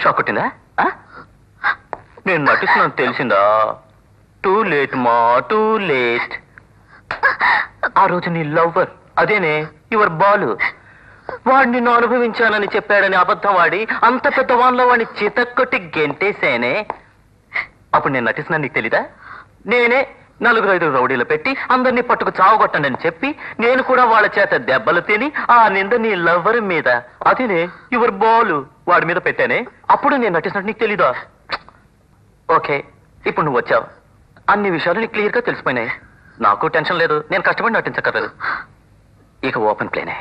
Shock కొట్టిందా? నేను నటిస్తున్నాను తెలిసిందా? టూ లేట్ మా, టూ లేట్. ఆ రోజు నీ లవ్వర్, అదేనే యువర్ బాలు, వాడు నిన్ను అనుభవించానని చెప్పాడని అబద్ధం వాడి అంత పెద్ద వాన్లో వాడిని చితక్కొట్టి గెంటేశానే. అప్పుడు నేను నటిస్తున్నాను నీకు తెలీదా? నేనే 4-5 రౌడీలు పెట్టి అందరినీ పట్టుకు చావగొట్టండి అని చెప్పి నేను కూడా వాళ్ళ చేత దెబ్బలు తిని ఆ నింద నీ లవ్వర్ మీద, అదేనే యువర్ బాలు, వాడి మీద పెట్టానే. అప్పుడు నేను నటిస్తున్నట్టు నీకు తెలీదా? ఓకే, ఇప్పుడు నువ్వు వచ్చావు, అన్ని విషయాలు నీకు క్లియర్గా తెలిసిపోయినాయి. నాకు టెన్షన్ లేదు, నేను కష్టపడి నటించక్కర్లేదు. ఇక ఓపెన్ ప్లేనే.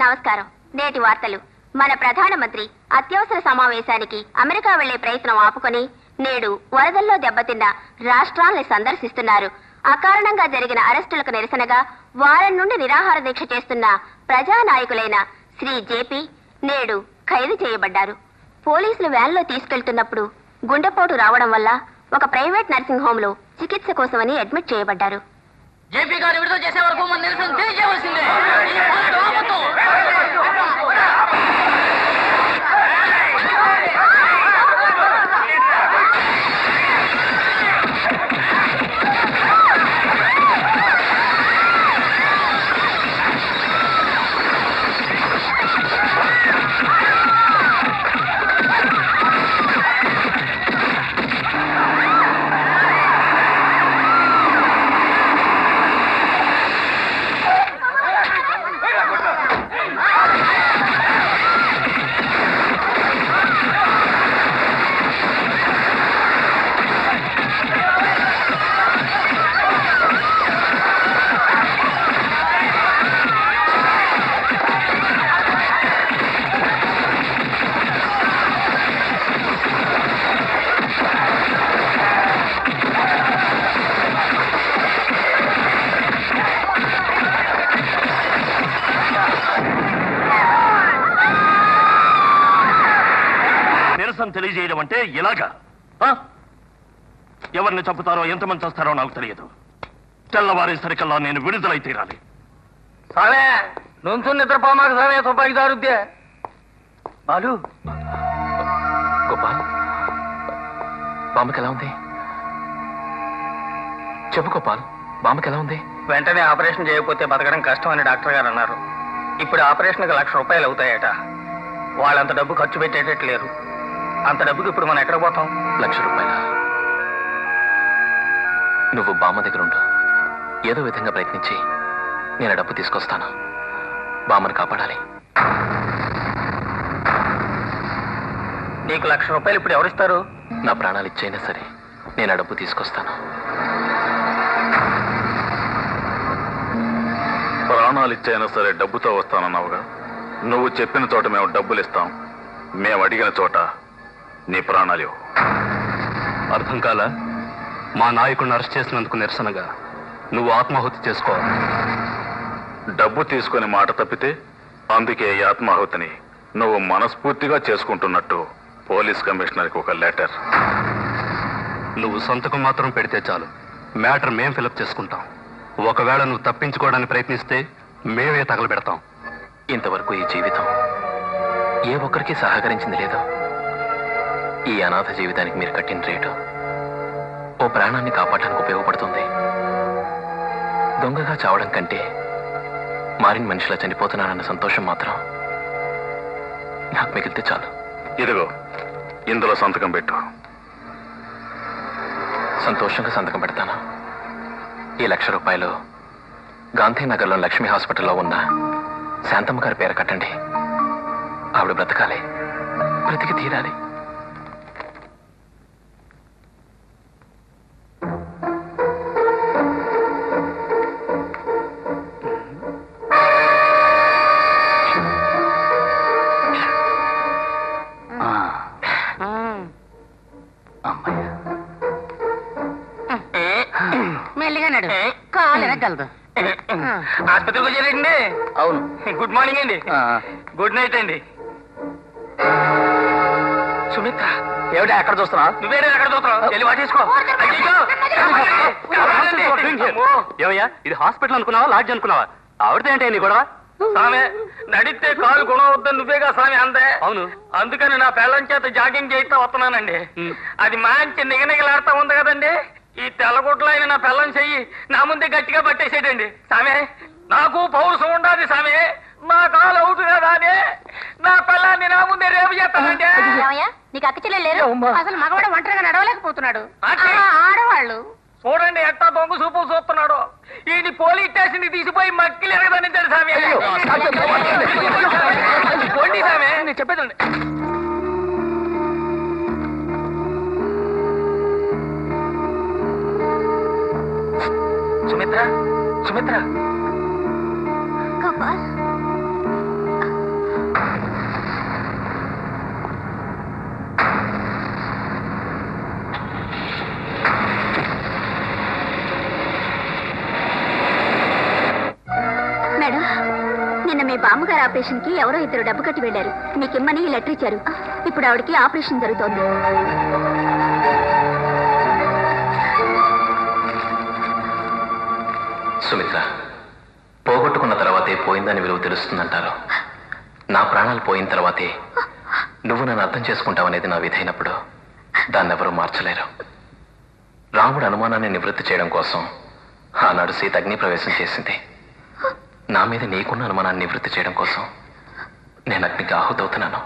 నమస్కారం. నేటి వార్తలు. మన ప్రధానమంత్రి అత్యవసర సమావేశానికి అమెరికా వెళ్లే ప్రయత్నం ఆపుకొని నేడు వరదల్లో దెబ్బతిన్న రాష్ట్రాల్ని సందర్శిస్తున్నారు. అకారణంగా జరిగిన అరెస్టులకు నిరసనగా వారం నుండి నిరాహార దీక్ష చేస్తున్న ప్రజానాయకులైన శ్రీ జేపీ నేడు ఖైదు చేయబడ్డారు. పోలీసులు వ్యాన్లో తీసుకెళ్తున్నప్పుడు గుండెపోటు రావడం వల్ల ఒక ప్రైవేట్ నర్సింగ్ హోమ్ లో చికిత్స కోసమని అడ్మిట్ చేయబడ్డారు. జేపీ గారు విడుదల చేసే వరకు మన నిరసన తెలియజేయవలసిందే. నిరసన తెలియజేయడం అంటే ఇలాగా? ఎవరిని చంపుతారో ఎంతమంది చేస్తారో నాకు తెలియదు. తెల్లవారేసరికల్లా నేను విడుదలై తీరాలి. సామే నుంచు నిద్రపోమాక సామే తుపాకి దారుద్దే. బాలు గోపాల్, బామ్మకి ఎలా ఉంది? చెప్పు గోపాల్, బామ్మకి ఎలా ఉంది? వెంటనే ఆపరేషన్ చేయకపోతే బతకడం కష్టం అని డాక్టర్ గారు అన్నారు. ఇప్పుడు ఆపరేషన్కి ₹1,00,000 అవుతాయట. వాళ్ళంత డబ్బు ఖర్చు పెట్టేటట్లేరు. అంత డబ్బుకి ఇప్పుడు మనం ఎక్కడ పోతాం? ₹1,00,000. నువ్వు బామ్మ దగ్గర ఉండు. ఏదో విధంగా ప్రయత్నించి నేను డబ్బు తీసుకొస్తాను. బామ్మని కాపాడాలి. నీకు ₹1,00,000 ఇప్పుడు ఎవరిస్తారు? నా ప్రాణాలు ఇచ్చైనా సరే నేను డబ్బు తీసుకొస్తాను. ప్రాణాలు ఇచ్చైనా సరే డబ్బుతో వస్తానన్నావుగా. నువ్వు చెప్పిన చోట మేము డబ్బులు ఇస్తాం. మేము అడిగిన చోట నీ ప్రాణాలు ఇవ్వు. అర్థం కాలా? మా నాయకుడిని అరెస్ట్ చేసినందుకు నిరసనగా నువ్వు ఆత్మాహుతి చేసుకోవాలి. డబ్బు తీసుకుని మాట తప్పితే అందుకే ఈ ఆత్మాహుతిని నువ్వు మనస్ఫూర్తిగా చేసుకుంటున్నట్టు పోలీస్ కమిషనర్కి ఒక లెటర్. నువ్వు సంతకం మాత్రం పెడితే చాలు, మ్యాటర్ మేం ఫిలప్ చేసుకుంటాం. ఒకవేళ నువ్వు తప్పించుకోవడానికి ప్రయత్నిస్తే మేమే తగలబెడతాం. ఇంతవరకు ఈ జీవితం ఏ ఒక్కరికి సహకరించింది లేదు. ఈ అనాథ జీవితానికి మీరు కట్టిన రేటు ఓ ప్రాణాన్ని కాపాడడానికి ఉపయోగపడుతుంది. దొంగగా చావడం కంటే మారిన మనిషిలా చనిపోతున్నానన్న సంతోషం మాత్రం నాకు మిగిలితే చాలు. ఇదిగో ఇందులో సంతకం పెట్టు. సంతోషంగా సంతకం పెడతాను. ఈ ₹1,00,000 గాంధీనగర్లో లక్ష్మీ హాస్పిటల్లో ఉన్న శాంతమ్మ గారి పేరు కట్టండి. ఆవిడ బ్రతకాలి, బ్రతికి తీరాలి. మెల్లిగా నడు, కాలు ఎరగలదు. ఆసుపత్రికి వచ్చారండి? అవును. గుడ్ మార్నింగ్ అండి. గుడ్ నైట్ అండి. సుమిత్ర ఏమిటా ఎక్కడ చూస్తున్నా? నువ్వేరే ఎక్కడ చూస్తున్నావు? వెళ్ళి వాటేసుకో. ఏమయ్యా, ఇది హాస్పిటల్ అనుకున్నావా, లాడ్జ్ అనుకున్నావా? ఆవిడతో ఏంటి నీ గొడవ? సామె నడిస్తే కాలు గుణవద్దని నువ్వేగా సామె అందే. అవును. అందుకని నా పిల్లం చేత జాగింగ్ చేయిస్తా వస్తున్నానండి. అది మంచి నిగనిగలాడుతా ఉంది కదండి. ఈ తెల్లగుడ్లు అయిన నా పిల్లం చెయ్యి నా ముందే గట్టిగా పట్టేసేటండి. సామె నాకు పౌరుషం ఉండాలి సామె. నా కాలు అవుతు కదా అని నా పిల్లాన్ని నా ముందే రేపు చేస్తానండి. నీకు అక్క చెల్లెలు లేరు? అసలు మగవాడు ఒంటరిగా నడవలేకపోతున్నాడు. అంటే? ఆడవాళ్ళు చూడండి ఎట్టా దొంగ చూపులు చూస్తున్నాడు. ఈ పోలీస్ స్టేషన్ కి తీసిపోయి మక్కిలు ఎరగదని సామె. పోండి సామె, నేను చెప్పేదండి. సుమిత్ర, సుమిత్ర. గోపాల్, మేడం, నిన్న మీ బామ్మగారు ఆపరేషన్ కి ఎవరో ఇద్దరు డబ్బు కట్టి వెళ్ళారు. మీకిమ్మని ఈ లెటర్ ఇచ్చారు. ఇప్పుడు ఆవిడకి ఆపరేషన్ జరుగుతోంది. సుమిత్ర, పోగొట్టుకున్న తర్వాతే పోయిందని విలువ తెలుస్తుందంటారు. నా ప్రాణాలు పోయిన తర్వాతే నువ్వు నన్ను అర్థం చేసుకుంటావనేది నా విధైనప్పుడు దాన్ని ఎవరూ మార్చలేరు. రాముడు అనుమానాన్ని నివృత్తి చేయడం కోసం ఆనాడు సీత అగ్ని ప్రవేశం చేసింది. నా మీద నీకున్న అనుమానాన్ని నివృత్తి చేయడం కోసం నేను అగ్నికి ఆహుతవుతున్నాను.